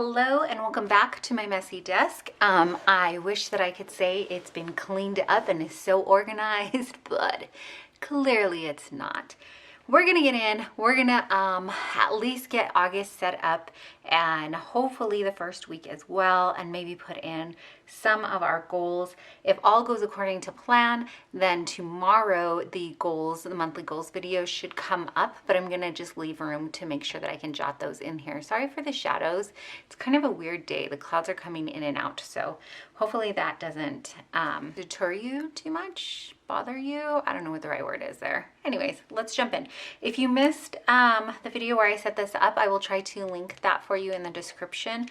Hello and welcome back to my messy desk. I wish that I could say it's been cleaned up and is so organized, but clearly it's not. We're gonna get in, we're gonna at least get August set up and hopefully the first week as well, and maybe put in some of our goals. If all goes according to plan, then tomorrow the monthly goals video should come up, but I'm gonna just leave room to make sure that I can jot those in here. Sorry for the shadows. It's kind of a weird day. The clouds are coming in and out, so hopefully that doesn't deter you too much, bother you. I don't know what the right word is there. Anyways, let's jump in. If you missed the video where I set this up, I will try to link that for you in the description.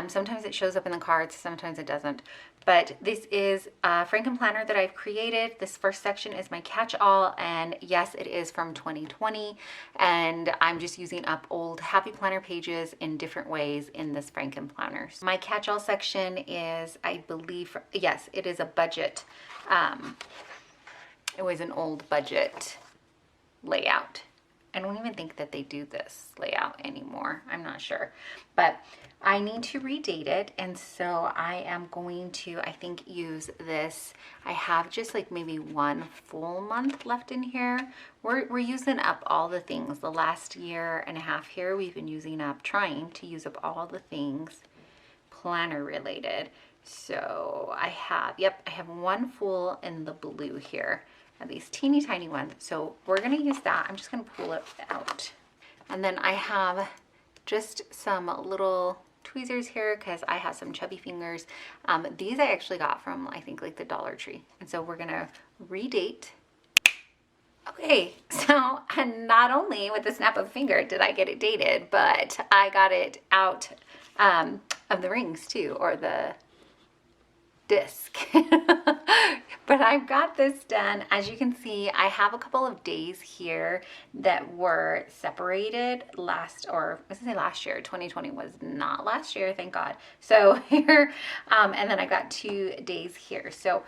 Sometimes it shows up in the cards, sometimes it doesn't. But this is a Frankenplanner that I've created. This first section is my catch-all, and yes, it is from 2020, and I'm just using up old Happy Planner pages in different ways in this Frankenplanner. My catch-all section is, I believe, yes, it is a budget. It was an old budget layout. I don't even think that they do this layout anymore. I'm not sure, but I need to redate it, and so I am going to, I think, use this. I have just like maybe one full month left in here. We're using up all the things. The last year and a half here, we've been trying to use up all the things planner related. So I have one full in the blue here. These teeny tiny ones, so we're gonna use that. I'm just gonna pull it out, and then I have just some little tweezers here because I have some chubby fingers. These I actually got from, I think, like the Dollar Tree, and so we're gonna redate. Okay, so and not only with the snap of a finger did I get it dated, but I got it out of the rings too, or the disc. But I've got this done. As you can see, I have a couple of days here that were separated last year. 2020 was not last year, thank God. So here, and then I got 2 days here. So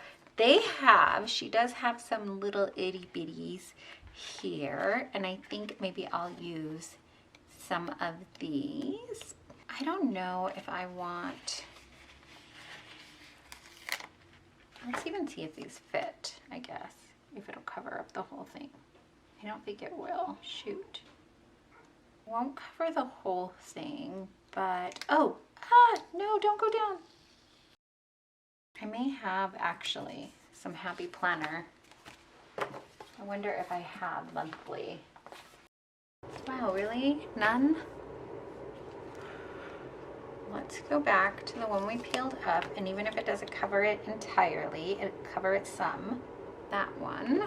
she does have some little itty bitties here, and I think maybe I'll use some of these. I don't know if I want, let's even see if these fit, I guess, if it'll cover up the whole thing. I don't think it will. Shoot. Won't cover the whole thing, but, no, don't go down. I may have actually some Happy Planner. I wonder if I have monthly. Wow, really? None? Let's go back to the one we peeled up, and even if it doesn't cover it entirely, it'll cover it some. That one.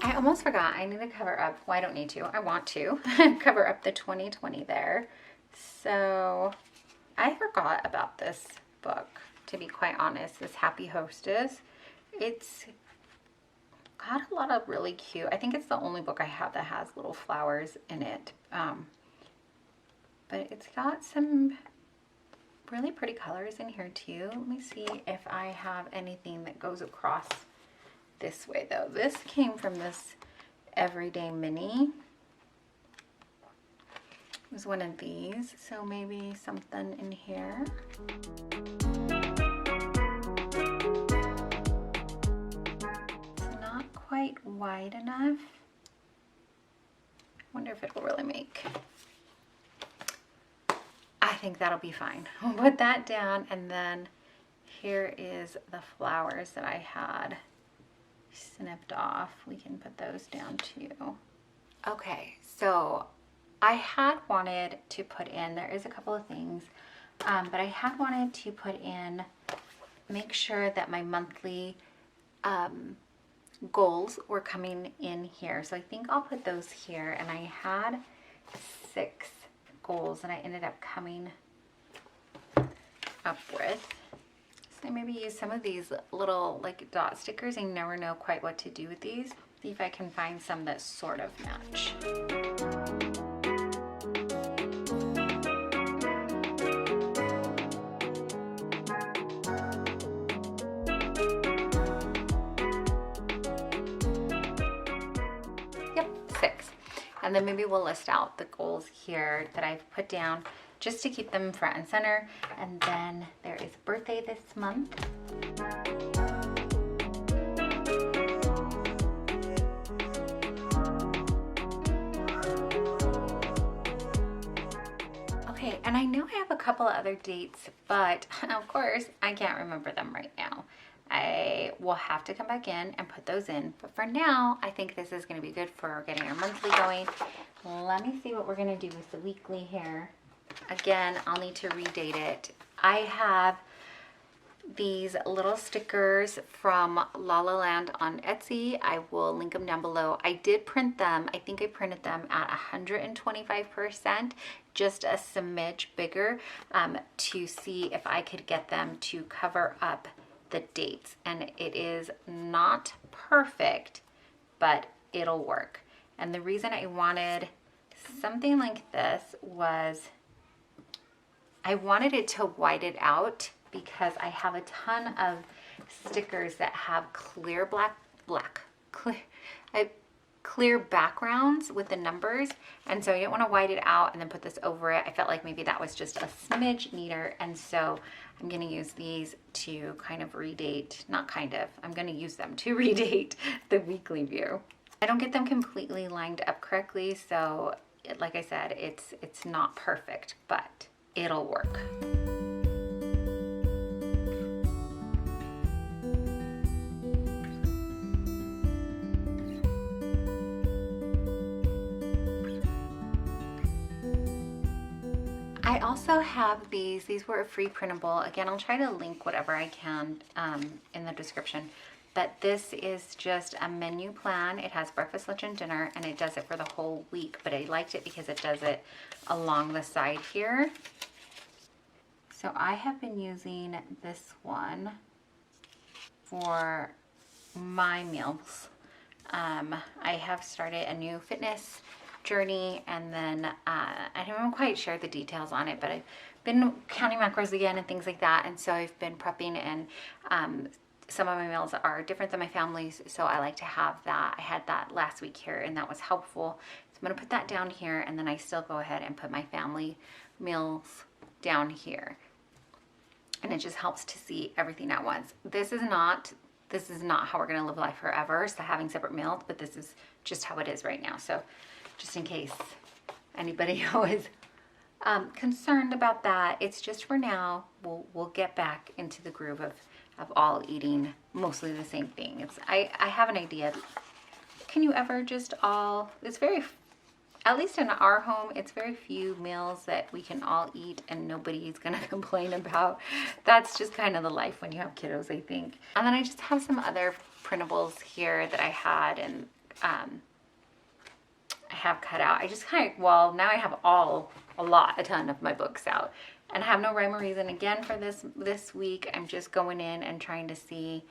I almost forgot, I need to cover up, well, I don't need to, I want to cover up the 2020 there. So I forgot about this book, to be quite honest, this Happy Hostess. It's got a lot of really cute, I think it's the only book I have that has little flowers in it. But it's got some really pretty colors in here too. Let me see if I have anything that goes across this way though. This came from this Everyday Mini. It was one of these, so maybe something in here. It's not quite wide enough. I wonder if it will really make. I think that'll be fine. I'll put that down, and then here is the flowers that I had snipped off. We can put those down too. Okay, so I had wanted to put in, there is a couple of things, but I had wanted to put in, make sure that my monthly goals were coming in here. So I think I'll put those here, and I had 6 goals and I ended up coming up with I maybe use some of these little like dot stickers. I never know quite what to do with these. See if I can find some that sort of match. Yep, 6. And then maybe we'll list out the goals here that I've put down just to keep them front and center. And then there is a birthday this month. Okay, and I know I have a couple of other dates, but of course I can't remember them right now. I will have to come back in and put those in. But for now, I think this is going to be good for getting our monthly going. Let me see what we're going to do with the weekly here. Again, I'll need to redate it. I have these little stickers from La La Land on Etsy. I will link them down below. I did print them. I think I printed them at 125%, just a smidge bigger, to see if I could get them to cover up the dates. And it is not perfect, but it'll work. And the reason I wanted something like this was I wanted it to white it out, because I have a ton of stickers that have clear clear backgrounds with the numbers, and so I didn't want to white it out and then put this over it. I felt like maybe that was just a smidge neater, and so I'm going to use these to kind of redate, I'm going to use them to redate the weekly view. I don't get them completely lined up correctly, so like I said, it's not perfect, but it'll work. I also have these were a free printable. Again, I'll try to link whatever I can in the description. But this is just a menu plan. It has breakfast, lunch, and dinner, and it does it for the whole week. But I liked it because it does it along the side here. So I have been using this one for my meals. I have started a new fitness journey, and then I haven't quite shared the details on it, but I've been counting macros again and things like that, and so I've been prepping, and some of my meals are different than my family's, so I like to have that. I had that last week here, and that was helpful. So I'm going to put that down here, and then I still go ahead and put my family meals down here, and it just helps to see everything at once. This is not how we're going to live life forever, so having separate meals, but this is just how it is right now. So just in case anybody who is concerned about that, it's just for now. We'll get back into the groove of all eating mostly the same thing. I have an idea. Can you ever just all, at least in our home, it's very few meals that we can all eat and nobody's gonna complain about. That's just kind of the life when you have kiddos, I think. And then I just have some other printables here that I had, and I have cut out. I just kind of, well, now I have a ton of my books out, and I have no rhyme or reason again for this week. I'm just going in and trying to get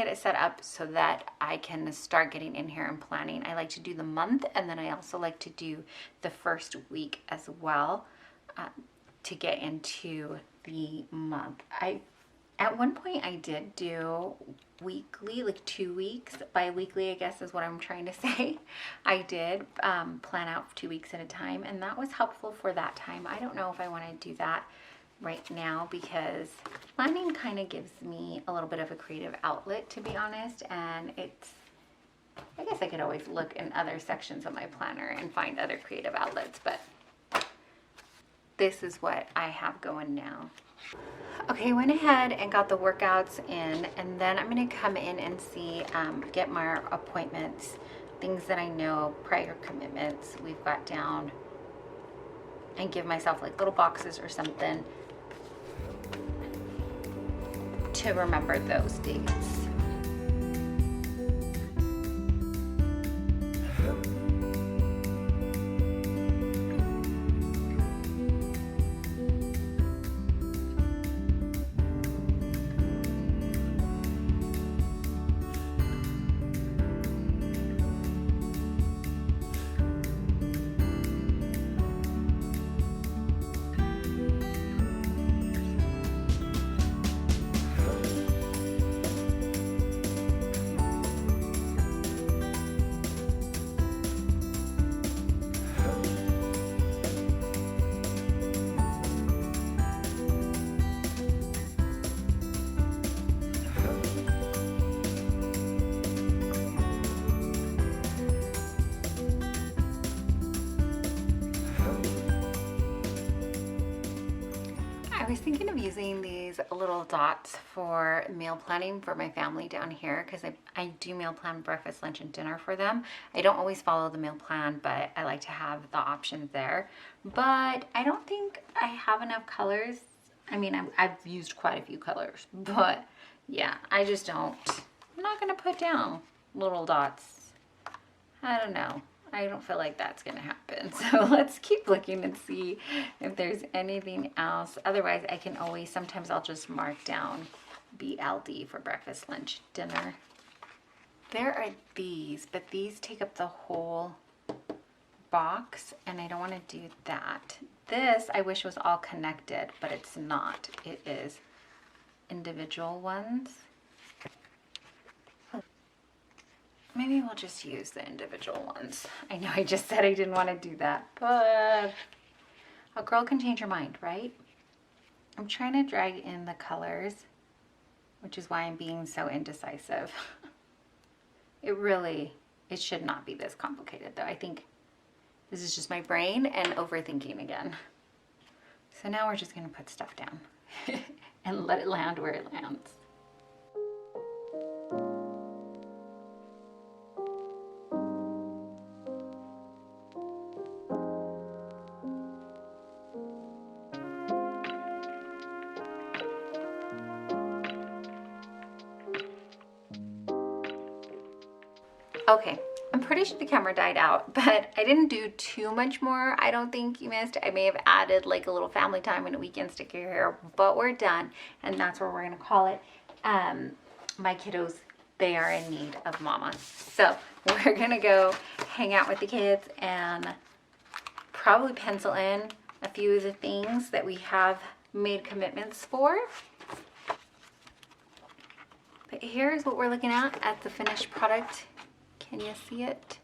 it set up so that I can start getting in here and planning. I like to do the month, and then I also like to do the first week as well, to get into the month. At one point I did do weekly, like 2 weeks. Bi-weekly, I guess is what I'm trying to say. I did plan out 2 weeks at a time, and that was helpful for that time. I don't know if I want to do that right now, because planning kind of gives me a little bit of a creative outlet, to be honest, and I guess I could always look in other sections of my planner and find other creative outlets, but this is what I have going now. Okay, I went ahead and got the workouts in, and then I'm going to come in and see, get my appointments, things that I know, prior commitments we've got down, and give myself like little boxes or something to remember those dates. using these little dots for meal planning for my family down here because I do meal plan breakfast, lunch, and dinner for them. I don't always follow the meal plan, but I like to have the options there. But I don't think I have enough colors. I mean, I've used quite a few colors, but yeah, I just don't. I'm not going to put down little dots. I don't know. I don't feel like that's going to happen. So let's keep looking and see if there's anything else. Otherwise, I can always, sometimes I'll just mark down BLD for breakfast, lunch, dinner. There are these, but these take up the whole box, and I don't want to do that. This, I wish was all connected, but it's not. It is individual ones. Maybe we'll just use the individual ones. I know I just said I didn't want to do that, but a girl can change her mind, right? I'm trying to drag in the colors, which is why I'm being so indecisive. It should not be this complicated though. I think this is just my brain and overthinking again. So now we're just gonna put stuff down and let it land where it lands. Okay, I'm pretty sure the camera died out, but I didn't do too much more. I don't think you missed. I may have added like a little family time and a weekend sticker here, but we're done, and that's where we're gonna call it. My kiddos, they are in need of mama. So we're gonna go hang out with the kids and probably pencil in a few of the things that we have made commitments for. But here's what we're looking at the finished product. Can you see it?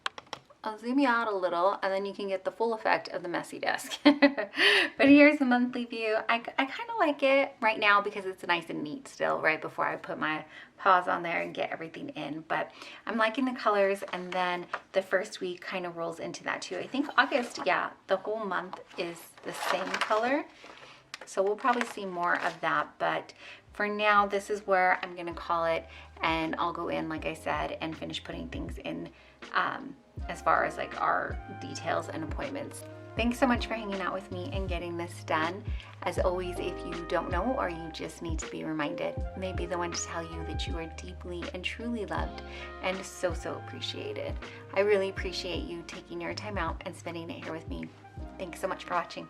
I'll zoom you out a little and then you can get the full effect of the messy desk. But here's the monthly view. I kind of like it right now because it's nice and neat still right before I put my paws on there and get everything in. But I'm liking the colors, and then the first week kind of rolls into that too. I think August, yeah, the whole month is the same color. So we'll probably see more of that, but for now, this is where I'm gonna call it, and I'll go in, like I said, and finish putting things in as far as like our details and appointments. Thanks so much for hanging out with me and getting this done. As always, if you don't know or you just need to be reminded, maybe the one to tell you that you are deeply and truly loved and so appreciated. I really appreciate you taking your time out and spending it here with me. Thanks so much for watching.